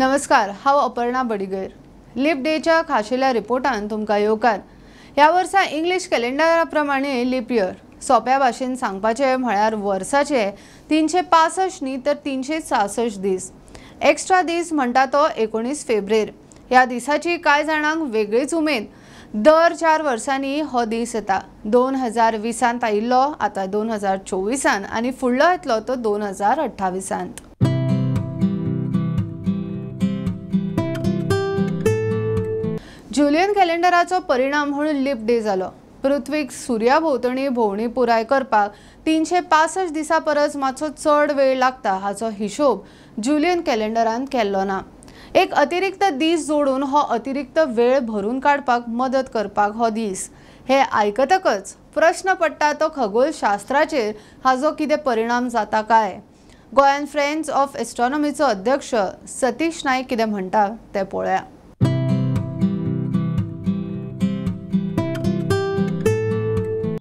नमस्कार, हांव अपर्णा बडिगेर। लीप डेच्या खाशेल्या रिपोर्टान तुमकां येवकार। ह्या वर्सा इंग्लिश कॅलेंडरा प्रमाणे लीप इयर सोप्या भाशेन सांगपाचे म्हळ्यार वर्साचे 365 न्ही तर 366 दीस। एक्स्ट्रा दीस म्हणटा तो 19 फेब्रेर। ह्या दिसाची कांय जाणांक वेगळीच उमेद। दर 4 वर्सांनी हो दीस येता। 2020 आयिल्लो, आता 2024 आनी फुडलो येतलो तो 2028। जुलियन कॅलेंडराचो परिणाम म्हणून लीप डे जालो। पृथ्वीक सुर्या भोंवतणी भोंवणी पुराय करपाक 365 दिसां परस मातसो चड वेळ लागता हाचो हिशोब जुलियन कॅलेंडरान केल्लो ना। एक अतिरिक्त दीस जोडून हो अतिरिक्त वेळ भरून काडपाक मदत करपाक हो दीस। हे आयकतकच प्रश्न पडटा तो खगोलशास्त्राचेर हाचो कितें परिणाम जाता काय। गोंयान फ्रेंड्स ऑफ एस्ट्रॉनॉमीचो अध्यक्ष सतीश नायक कितें म्हणटा ते पळोवया।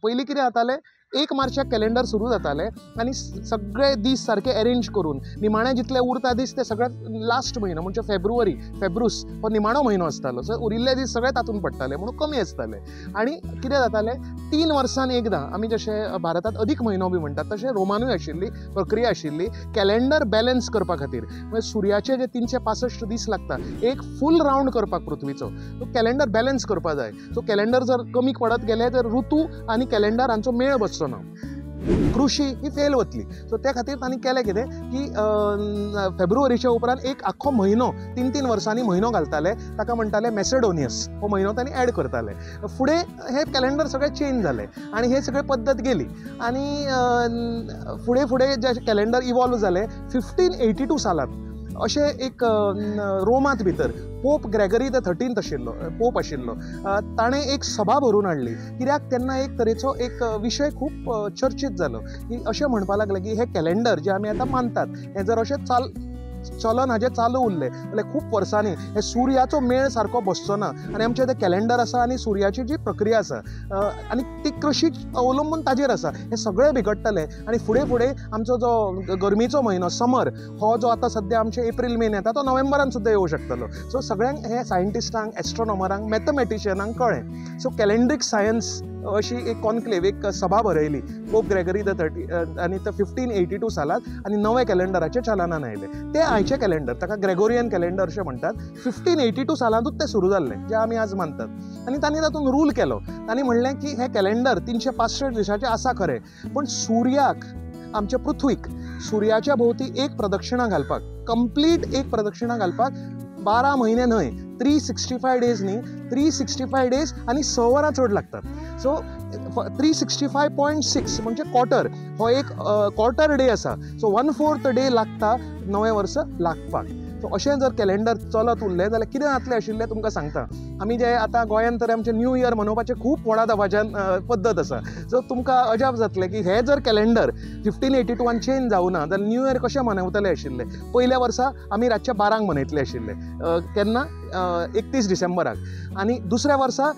पयलीं कितें जातालें, 1 मार्चाक कॅलेंडर सुरू जातालें आनी सगळे दीस सारके अरेंज करून निमाणे जितले उरता दीस ते सगळे लास्ट म्हयनो म्हणजे फेब्रुवारी हो निमाणो म्हयनो आसतालो। सो उरिल्ले दीस सगळे तातूंत पडटाले म्हणून कमी आसताले। आनी कितें जातालें, 3 वर्सांन एकदां आमी जशे भारतांत अदीक म्हयनो बी म्हणटात तशें रोमानूय आशिल्ली प्रक्रिया आशिल्ली कॅलेंडर बॅलन्स करपा खातीर। म्हणजे सुर्याचे जे 365 दीस लागता एक फूल रावंड करपाक पृथ्वीचो, तो कॅलेंडर बॅलन्स करपा जाय। सो कॅलेंडर जर कमी पडत गेले तर ऋतू आनी कॅलेंडर हांचो मेळ बसचो ना, कृषी ही फेल वतली। सो त्या खातीर तांणी केलें कितें की फेब्रुवारीच्या उपरांत एक आख्खो म्हयनो 3 वर्सांनी म्हयनो घालताले, ताका म्हणटाले मॅसेडोनियस। हो म्हयनो तांणी ऍड करताले। फुडें हे कॅलेंडर सगळें चेंज जालें आनी हे सगळे पद्दत गेली आनी फुडें जे कॅलेंडर इवॉल्व जालें 1582 सालांत अशें एक रोमांत भितर पोप ग्रेगरी द 13th आशिल्लो, ताणें एक सभा भरून हाडली। कित्याक तेन्ना एक तरेचो एक विशय खूब चर्चीत जालो की अशें म्हणपा लागले की हे कॅलेंडर जे आमी आतां मानतात हें जर अशें चलन हाजें चालू उरलें जाल्यार खूब वर्सांनी हे सुर्याचो मेळ सारको बसचो ना आनी आमचें तें कॅलेंडर आसा आनी सुर्याची जी प्रक्रिया आसा आनी ती कृशी अवलंबून ताजेर आसा, हे सगळें बिगडटलें। आनी फुडें आमचो जो गरमीचो म्हयनो समर हो जो आतां सद्या आमचे एप्रील मेन येता तो नोव्हेंबरान सुद्दां येवं शकतलो। सो सगळ्यांक हे सायंटिस्टांक एस्ट्रॉनॉमरांक मॅथमॅटिशियनांक कळ्ळें। सो कॅलेंड्रीक सायन्स अशी एक कॉन्क्लेव एक सभा भरयली पोप ग्रेगरी द 13 आनी 1582 सालांत आनी नवे कॅलेंडराचें चलनान आयलें। ते आयचे कॅलेंडर, ताका ग्रेगोरियन कॅलेंडर अशें म्हणटात। 1582 सालांतूच तें सुरू जाल्लें जें आमी आज मानतात। आनी तांणी तातूंत रूल केलो। तांणी म्हणलें की हे कॅलेंडर 365 दिसाचें आसा खरें, पण सुर्याक आमच्या पृथ्वीक सुर्याच्या भोंवती एक प्रदक्षिणा घालपाक, कंप्लीट एक प्रदक्षिणा घालपाक 12 म्हयने न्हय, 365 डेज न्ही, 365 डेज आनी 6 वरां चड लागतात। सो 365.6 म्हणजे क्वॉर्टर हो एक क्वॉर्टर डे आसा। सो 1/4 डे लागता नवें वर्स लागपाक। सो अशें जर कॅलेंडर चलत उरलें जाल्यार कितें जातलें आशिल्लें तुमकां सांगता। आमी जे आतां गोंयांत तर आमचें न्यू इयर मनोवपाचें खूब व्हडा दबाज्यान पद्दत आसा। सो तुमकां अजाप जातलें की हे जर कॅलेंडर 1582 चेंज जावना जाल्यार न्यू इयर कशें मनयतले आशिल्ले। पयल्या वर्सा आमी रातचे 12 मनयतले आशिल्ले, केन्ना 31 डिसेंबराक, आनी दुसऱ्या वर्सा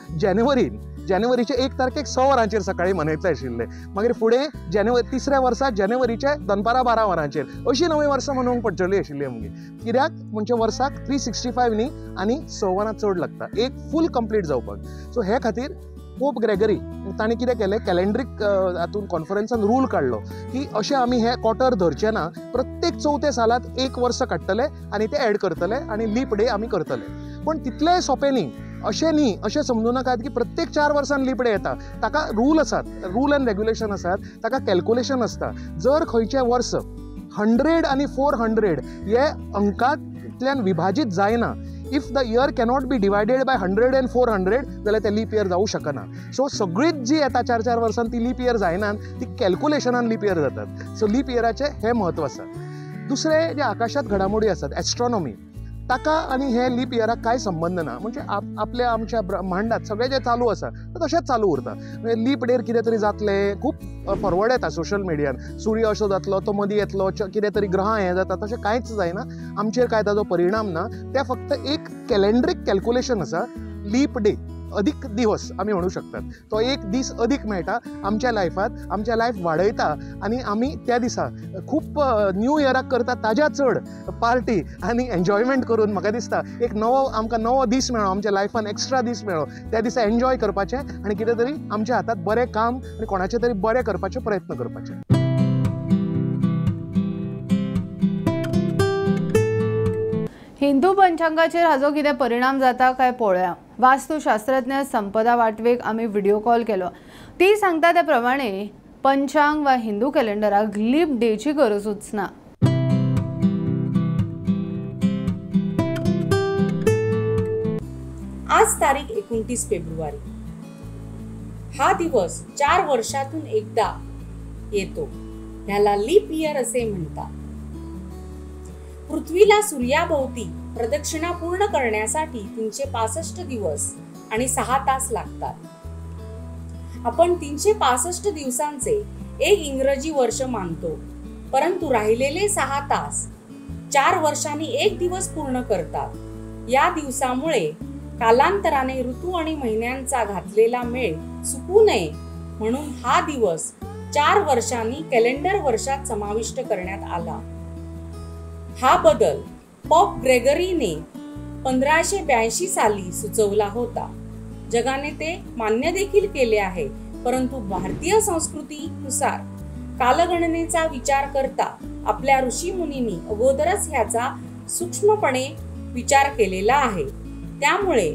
जानेवारीचे 1 तारखेक 6 वरांचेर सकाळीं मनयतले आशिल्ले। मागीर फुडें तिसऱ्या वर्सा जानेवारीचे दनपारां 12 वरांचेर अशी नवी वर्सां मनोवंक पडटली आशिल्ली आमगे। कित्याक म्हणजे वर्साक 365 न्ही आनी 6 वरां चड लागता एक फूल कंप्लीट जावपाक। सो हे खातीर पोप ग्रेगरी तांणी कितें केलें, कॅलेंड्रीक हातूंत कॉन्फरन्सान रूल काडलो की अशें आमी हे क्वॉर्टर धरचे ना, प्रत्येक 4थ्या सालांत एक वर्स काडटले आनी ते ऍड करतले आनी लीप डे आमी करतले। पण तितलेंय सोंपें न्ही, अशें समजूं नाकात की प्रत्येक 4 वर्सान लीप डे येता। ताका रूल आसात, रूल एंड रेग्युलेशन आसात, ताका कॅल्क्युलेशन आसता। जर खंयचें वर्स 100 आनी 400 हे अंकांतल्यान विभाजीत जायना, if the year cannot be divided by 100 and 400 जाल्यार ते लीप इयर जावं शकना। सो सगळीच जी येता 4 वर्सान ती लीप इयर जायनात, ती कॅल्क्युलेशनान लीप इयर जातात। सो लीप इयराचें हें म्हत्व आसा। दुसरे जे आकाशांत घडामोडी आसात, एस्ट्रॉनॉमी, ताका आनी हे लीप इयराक कांय संबंद ना। म्हणजे आपल्या आमच्या ब्रह्मांडात सगळें जें चालू आसा तें तशेंच चालू उरता। लीप डेर कितें तरी जातलें, खूब फॉरवर्ड येता सोशल मिडियान, सूर्य अशो जातलो तो मदीं येतलो, कितें तरी ग्रहां हें जाता, तशें कांयच जायना। आमचेर कांय ताजो परिणाम ना, तें फक्त एक कॅलेंड्रीक कॅल्क्युलेशन आसा। लीप डे अधिक दिवस आमी म्हणू शकतात, तो एक दीस अदीक मेळटा आमच्या लायफात, आमच्या लायफ वाडयता आनी आमी त्या दिसा खूब न्यू इयराक करता ताज्या चड पार्टी आनी एन्जॉयमेंट करून म्हाका दिसता एक आमकां नवो दीस मेळ्ळो, आमच्या लायफान एक्स्ट्रा दीस मेळ्ळो, त्या दिसा एन्जॉय करपाचें आनी कितें तरी आमच्या हातात बरें काम आनी कोणाचें तरी बरें करपाचे प्रयत्न करपाचे. हिंदू पंचांगाचेर हाजो कितें परिणाम जाता काय पळोवया. वास्तुशास्त्रज्ञ संपदा वाटवेक आमी व्हिडिओ कॉल केलो. ती सांगता त्या प्रमाणे पंचांग वा हिंदू कॅलेंडराक लीप डेची गरजूच ना. आज तारीख 29 फेब्रुवारी. हा दिवस 4 वर्षातून एकदा येतो. ह्याला लीप इयर असे म्हणतात. पृथ्वीला सूर्याभोवती प्रदक्षिणा पूर्ण करण्यासाठी 365 दिवस आणि 6 तास लागतात. आपण 365 दिवसांचे एक इंग्रजी वर्ष मानतो, परंतु राहिलेले 6 तास 4 वर्षांनी एक दिवस पूर्ण करतात. या दिवसामुळे कालांतराने ऋतू आणि महिन्यांचा घातलेला मेळ चुकू नये म्हणून हा दिवस 4 वर्षांनी कॅलेंडर वर्षात समाविष्ट करण्यात आला. हा बदल पॉप ग्रेगरीने 1582 साली सुचवला होता. जगाने ते मान्य देखील केले आहे, परंतु भारतीय संस्कृतीनुसार कालगणनेचा विचार करता आपल्या ऋषीमुनींनी अगोदरच ह्याचा सूक्ष्मपणे विचार केलेला आहे. त्यामुळे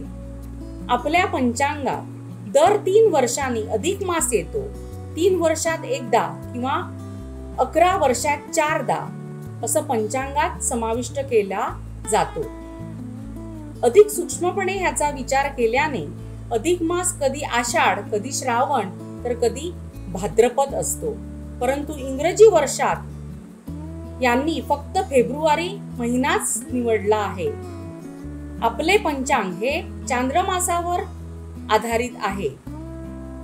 आपल्या पंचांगात दर 3 वर्षांनी अधिक मास येतो. 3 वर्षात एकदा किंवा 11 वर्षात 4दा असं पंचांगात समाविष्ट केला जातो. अधिक सूक्ष्मपणे ह्याचा विचार केल्याने अधिक मास कधी आषाढ, कधी श्रावण तर कधी भाद्रपद असतो. परंतु इंग्रजी वर्षात यांनी फक्त फेब्रुवारी महिनाच निवडला आहे. आपले पंचांग हे चांद्रमासावर आधारित आहे,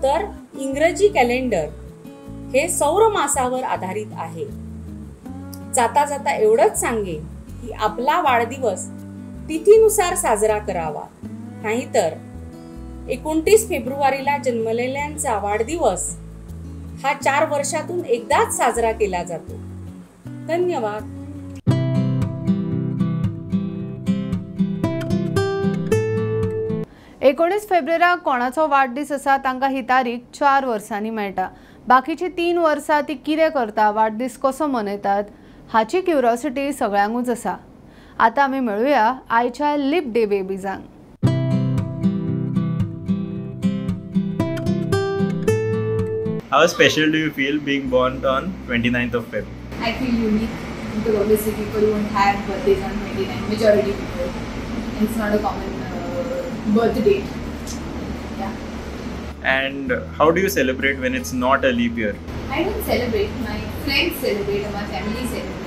तर इंग्रजी कॅलेंडर हे सौर मासावर आधारित आहे. जाता जाता एवढंच सांगेन की आपला वाढदिवस तिथीनुसार साजरा करावा, नाहीतर 29 फेब्रुवारीला जन्मलेल्यांचा वाढदिवस हा 4 वर्षातून एकदाच साजरा केला जातो. धन्यवाद. 19 फेब्रुवाराक कोणाचो वाडदीस आसा तांकां ही तारीख 4 वर्सांनी मेळटा. बाकीची 3 वर्सां ती कितें करता, वाडदीस कसो मनयतात हाची क्युरियोसिटी सगळ्यांकूच आसा. आतां आमी मेळुया आयच्या लीप डे बेबीजांक. How special do you feel being born on 29th of Feb? I feel unique because obviously people won't have birthdays on 29, majority people. It's not a common birth date. Yeah. And how do you celebrate when it's not a leap year? I don't celebrate. My friends celebrate and my family celebrate.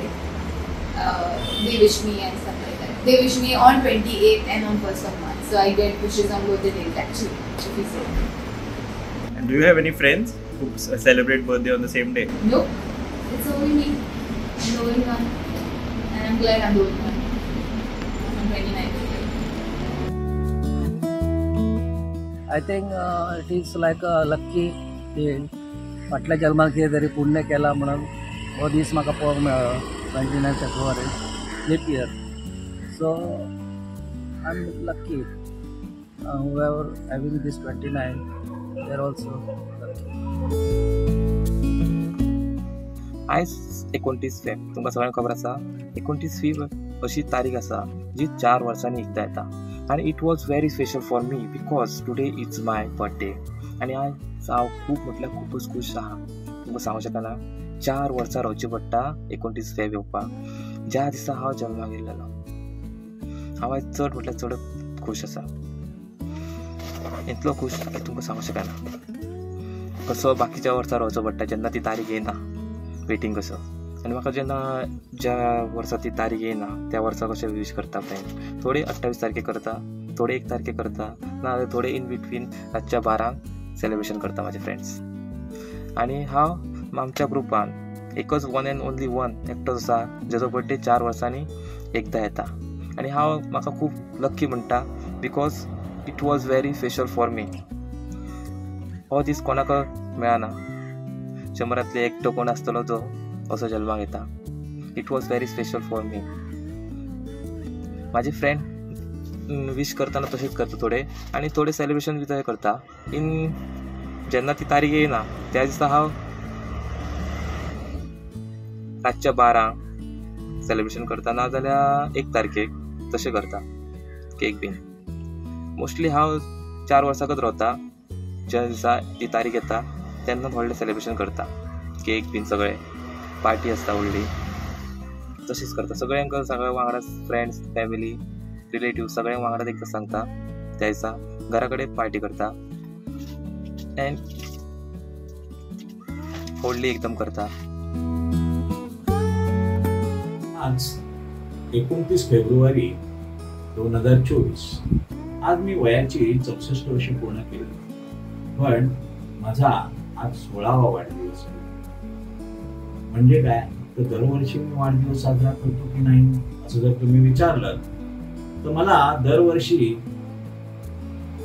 They wish me and stuff like that. They wish me on 28th and on 1st of March. So I get wishes on both the days actually, if you say. And do you have any friends who celebrate birthday on the same day? No, it's only me. I'm the only one. And I'm glad I'm the only one. On 29th. I think it is like a lucky day. फाटल्या जन्माक कितें तरी पुण्य केला म्हणून हो दीस म्हाका पळोवंक मेळ्ळो 29 फेब्रुवारी leap year. So I am lucky. whoever having this 29 they are also lucky. आयज 29 फेब तुमकां सगळ्यांक खबर आसा. 29 फेब अशी तारीख आसा जी 4 वर्सांनी एकदा येता. आणि it was very special for me because today it's my birthday. आणि आज हांव खूब म्हटल्यार खूबच खूश आहा. तुमकां सांगूंक शकना 4 वर्सां रावची पडटा 29 फेब येवपाक, ज्या दिसा हांव जल्माक येयल्लो. हांव आयज चड म्हटल्यार चडच खूश आसा. इतलो खूश की तुमकां सांगूंक शकना. कसो बाकीच्या वर्सां रावचो पडटा जेन्ना ती तारीख येयना, वेटींग कसो. आनी म्हाका जेन्ना ज्या वर्सा ती तारीख येयना त्या वर्सा कशें विश करता फ्रेंड. थोडे 28 तारखेक करता, थोडे 1 तारखेक करता, ना जाल्यार थोडे इन बिटवीन रातच्या 12 सेलिब्रेशन करता म्हाजे फ्रेंड्स. आनी हांव आमच्या ग्रुपान एकच वन एंड ओन्ली वन एकटोच आसा जेजो बर्थडे 4 वर्सांनी एकदा येता. आनी हांव म्हाका खूब लकी म्हणटा because it was very special for me. हो दीस कोणाक मेळना. 100तले एकटो कोण आसतलो जो असो जल्माक येता. It was very special for me. माझे फ्रेंड विश करताना तशेंच करता थोडे, आनी थोडे सेलिब्रेशन बी तशें करता. जेन्ना ती तारीख येयना त्या दिसा हांव रातच्या 12 सेलिब्रेशन करता, ना जाल्यार 1 तारखेक तशें करता केक बीन. मोस्टली हांव 4 वर्सांकच रावता. ज्या दिसा ती तारीख येता तेन्ना व्हडलें सेलिब्रेशन करता. केक बीन सगळे पार्टी आसता व्हडली तशीच करता. सगळ्यांक सगळे वांगडा फ्रेंड्स फॅमिली रिलेटिव्ह सगळ्यांक वांगडा एकदां सांगता. त्या दिसा घरा कडेन पार्टी करता एंड व्हडली एकदम करता. आज 29 फेब्रुवारी 2024 आज मी वयाची 64 वर्षे पूर्ण केली. पण माझा आज 16वा वाढदिवस आहे. म्हणजे काय तर दरवर्षी मी वाढदिवस साजरा करतो की नाही असं जर तुम्ही विचारलं तर मला दरवर्षी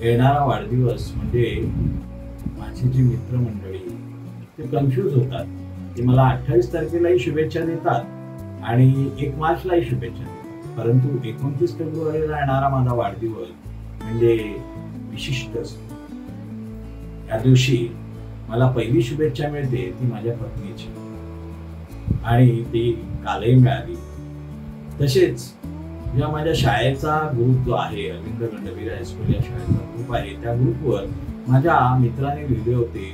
येणारा वाढदिवस म्हणजे माझी जी मित्रमंडळी ते कन्फ्यूज होतात की मला 28 तारखेलाही शुभेच्छा देतात आणि 1 मार्चलाही शुभेच्छा देतात. परंतु 29 फेब्रुवारीला येणारा माझा वाढदिवस म्हणजे विशिष्ट असतो. या दिवशी मला पहिली शुभेच्छा मिळते ती माझ्या पत्नीची आणि ती कालही मिळाली. तसेच जेव्हा माझ्या शाळेचा ग्रुप जो आहे अरविंद गंडवीर हायस्कूल या शाळेचा ग्रुप आहे त्या ग्रुपवर माझ्या मित्राने लिहिले होते,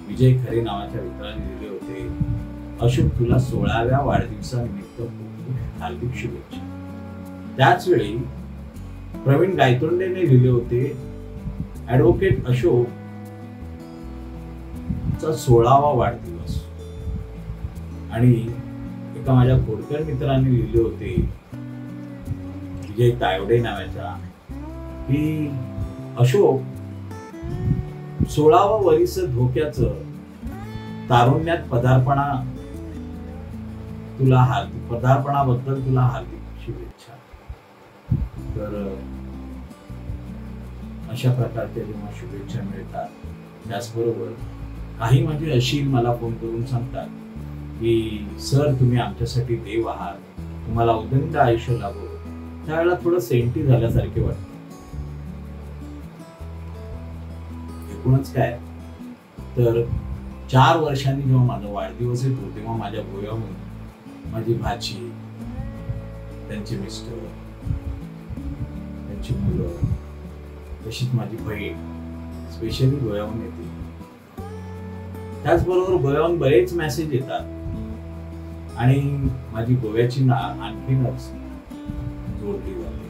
विजय खरे नावाच्या मित्राने लिहिले होते, अशोक तुला 16व्या वाढदिवसानिमित्त हार्दिक शुभेच्छा. त्याच वेळी प्रवीण गायतोंडेने लिहिले होते ॲडव्होकेट अशोक चा 16वा वाढदिवस. आणि एका माझ्या खोडकर मित्राने लिहिले होते विजय तायवडे नावाच्या की अशोक 16वा वर्ष धोक्याचं तारुण्यात पदार्पणाबद्दल तुला हार्दिक शुभेच्छा. तर अशा प्रकारच्या जेव्हा शुभेच्छा मिळतात त्याचबरोबर काही माझे अशील मला फोन करून सांगतात की सर तुम्ही आमच्यासाठी देव आहात, तुम्हाला उदंड आयुष्य लाभो. त्यावेळेला थोडं सेंटी झाल्यासारखे वाटतं. एकूणच काय तर 4 वर्षांनी जेव्हा माझा वाढदिवस येतो तेव्हा माझ्या गोव्याहून माझी भाची, त्यांचे मिस्टर, त्यांची मुलं, तशीच माझी बहीण स्पेशली गोव्याहून येते. त्याचबरोबर गोव्याहून बरेच मेसेज येतात आणि माझी गोव्याची आणखीनच जोडली जाते.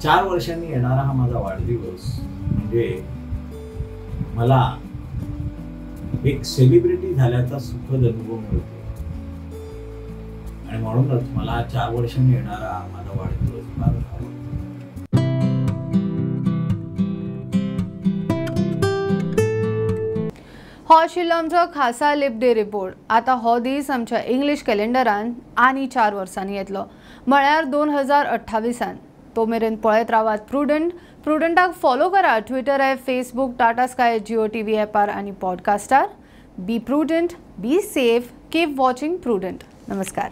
4 वर्षांनी येणारा हा माझा वाढदिवस म्हणजे मला एक सेलिब्रिटी झाल्याचा सुखद अनुभव मिळतो आणि म्हणूनच मला 4 वर्षांनी येणारा माझा वाढदिवस फार आवडतो. हो आशिल्लो आमचो खासा लिप डे रिपोर्ट. आतां हो दीस आमच्या इंग्लीश कॅलेंडरान आनी 4 वर्सांनी येतलो, म्हळ्यार 2028. तो मेरेन पळयत रावात प्रुडंटाक फॉलो करा Twitter app, Facebook, Tata Sky, Jio TV ॲपार आनी पॉडकास्टार. Be Prudent, be safe, keep watching Prudent. नमस्कार.